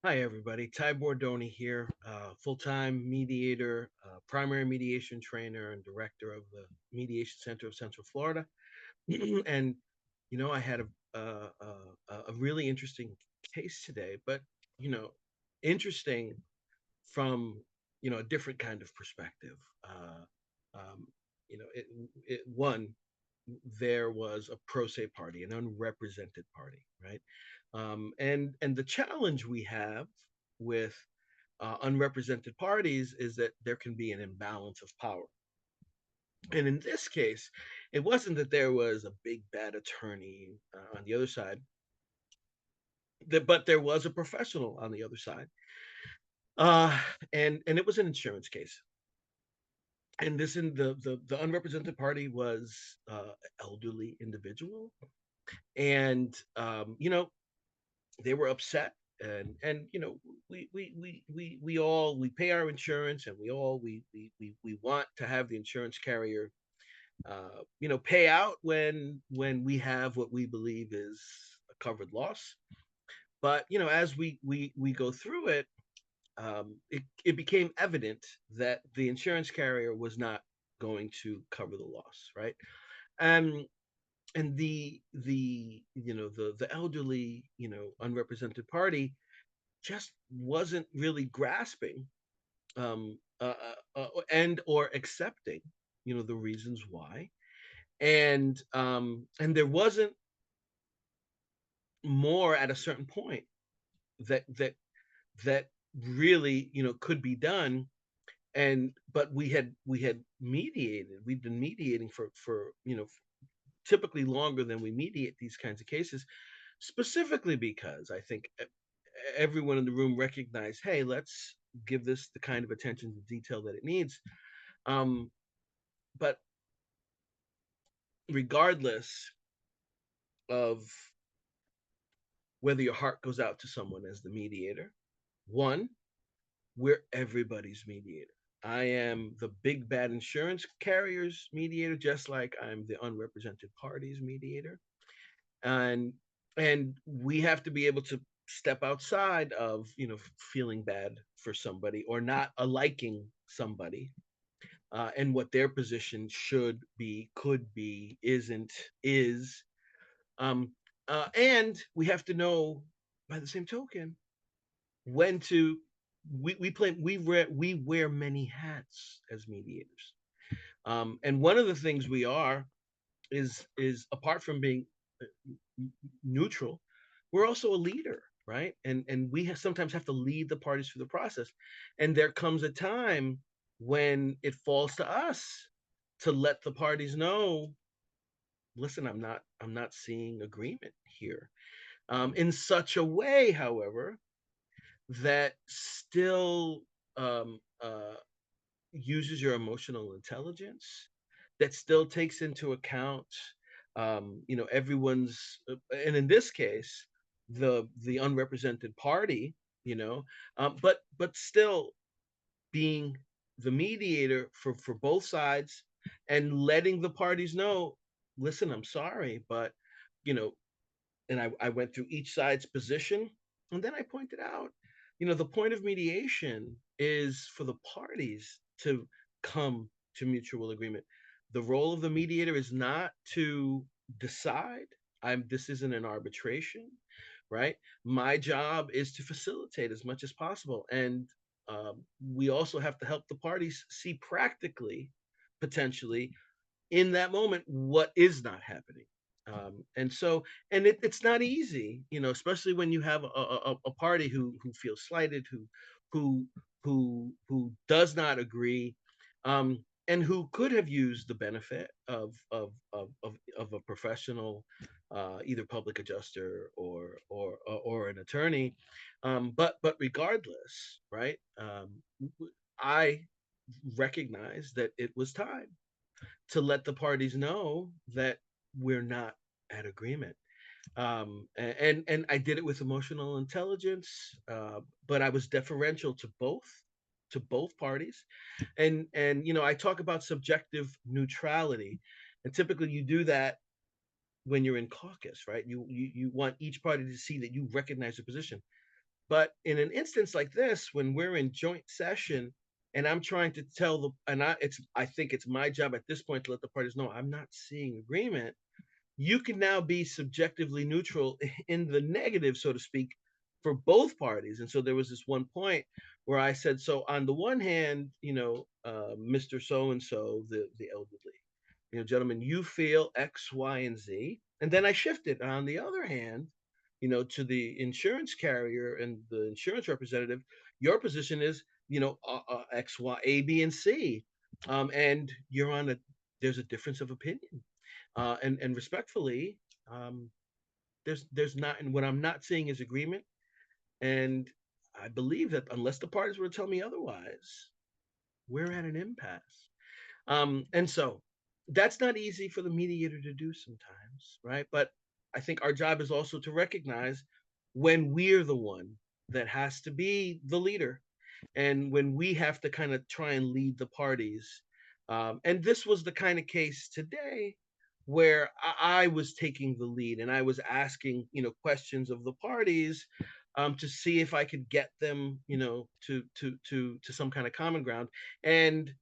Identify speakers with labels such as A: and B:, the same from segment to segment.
A: Hi, everybody. Ty Bordoni here, full-time mediator, primary mediation trainer, and director of the Mediation Center of Central Florida. And I had a really interesting case today, but you know, interesting from a different kind of perspective. Um, one, there was a pro se party, an unrepresented party, right? And the challenge we have with unrepresented parties is that there can be an imbalance of power. And in this case, it wasn't that there was a big bad attorney on the other side, but there was a professional on the other side, uh, and it was an insurance case. And this in the unrepresented party was elderly individual, and they were upset, and we all we pay our insurance, and we want to have the insurance carrier pay out when we have what we believe is a covered loss. But as we go through it, it became evident that the insurance carrier was not going to cover the loss, right? um and the elderly, unrepresented party just wasn't really grasping, and or accepting, the reasons why. And there wasn't more at a certain point that really, could be done. And but we had mediated. We've been mediating for typically longer than we mediate these kinds of cases, specifically because I think everyone in the room recognized, hey, let's give this the kind of attention to detail that it needs. But regardless of whether your heart goes out to someone as the mediator, one, we're everybody's mediator. I am the big bad insurance carrier's mediator, just like I'm the unrepresented party's mediator. And and we have to be able to step outside of feeling bad for somebody or not liking somebody, and what their position should be, could be, isn't, is. um and we have to know, by the same token, when to we wear many hats as mediators. And one of the things we are is apart from being neutral, we're also a leader, right? And we sometimes have to lead the parties through the process. And there comes a time when it falls to us to let the parties know, listen, I'm not seeing agreement here, in such a way, however, that still uses your emotional intelligence, that still takes into account, everyone's, and in this case, the unrepresented party, but still being the mediator for both sides, and letting the parties know, listen, I'm sorry, but you know and I went through each side's position, and then I pointed out, the point of mediation is for the parties to come to mutual agreement. The role of the mediator is not to decide. This isn't an arbitration, right? My job is to facilitate as much as possible, and we also have to help the parties see practically, potentially, in that moment, what is not happening. And it's not easy, especially when you have a party who feels slighted, who who does not agree, and who could have used the benefit of a professional, either public adjuster or an attorney. But regardless, right? I recognize that it was time to let the parties know that we're not at agreement. And I did it with emotional intelligence, but I was deferential to both parties. And I talk about subjective neutrality, and typically you do that when you're in caucus, right? You want each party to see that you recognize the position. But in an instance like this, when we're in joint session and I'm trying to tell the and I think it's my job at this point to let the parties know I'm not seeing agreement, you can now be subjectively neutral in the negative, so to speak, for both parties. And so there was this one point where I said, so on the one hand, Mr. So and so, the elderly, gentlemen, you feel X, Y, and Z. And then I shifted. On the other hand, to the insurance carrier and the insurance representative, your position is, X, Y, A, B, and C. And there's a difference of opinion. And respectfully, um, there's not, and what I'm not seeing is agreement. And I believe that unless the parties were to tell me otherwise, we're at an impasse. And so that's not easy for the mediator to do sometimes, right? But I think our job is also to recognize when we're the one that has to be the leader and when we have to kind of try and lead the parties. And this was the kind of case today where I was taking the lead and I was asking, questions of the parties to see if I could get them, to some kind of common ground. And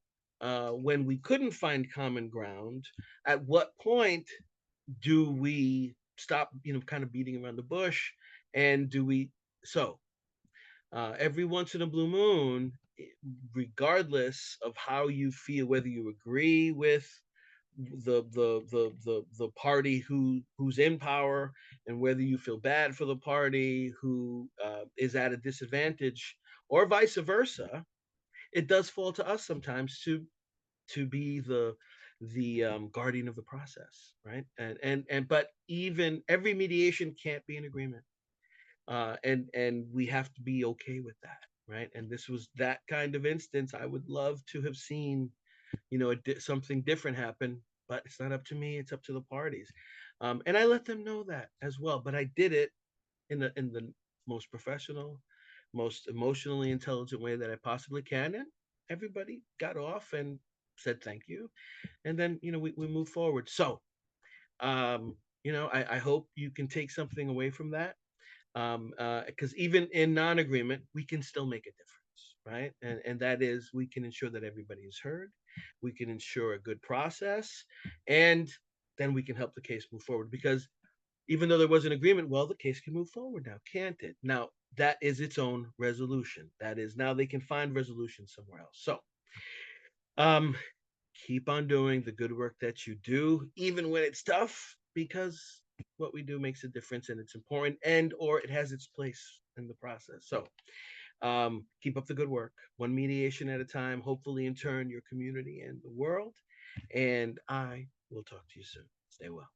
A: when we couldn't find common ground, at what point do we stop, kind of beating around the bush, and do we so every once in a blue moon, regardless of how you feel, whether you agree with the party who's in power, and whether you feel bad for the party who is at a disadvantage, or vice versa, it does fall to us sometimes to be the guardian of the process, right? And but even every mediation can't be an agreement, and we have to be okay with that, right? And this was that kind of instance. I would love to have seen, something different happen, but it's not up to me. It's up to the parties, and I let them know that as well. But I did it in the most professional, most emotionally intelligent way that I possibly can, and everybody got off and said thank you, and then we move forward. So, I hope you can take something away from that, because even in non-agreement we can still make a difference, right? And that is, we can ensure that everybody is heard, we can ensure a good process, and then we can help the case move forward, because even though there was an agreement, well, the case can move forward now, can't it? Now that is its own resolution. That is, now they can find resolution somewhere else. So um keep on doing the good work that you do, even when it's tough, because what we do makes a difference, and it's important, and or it has its place in the process. So keep up the good work, one mediation at a time, hopefully in turn your community and the world. And I will talk to you soon. Stay well.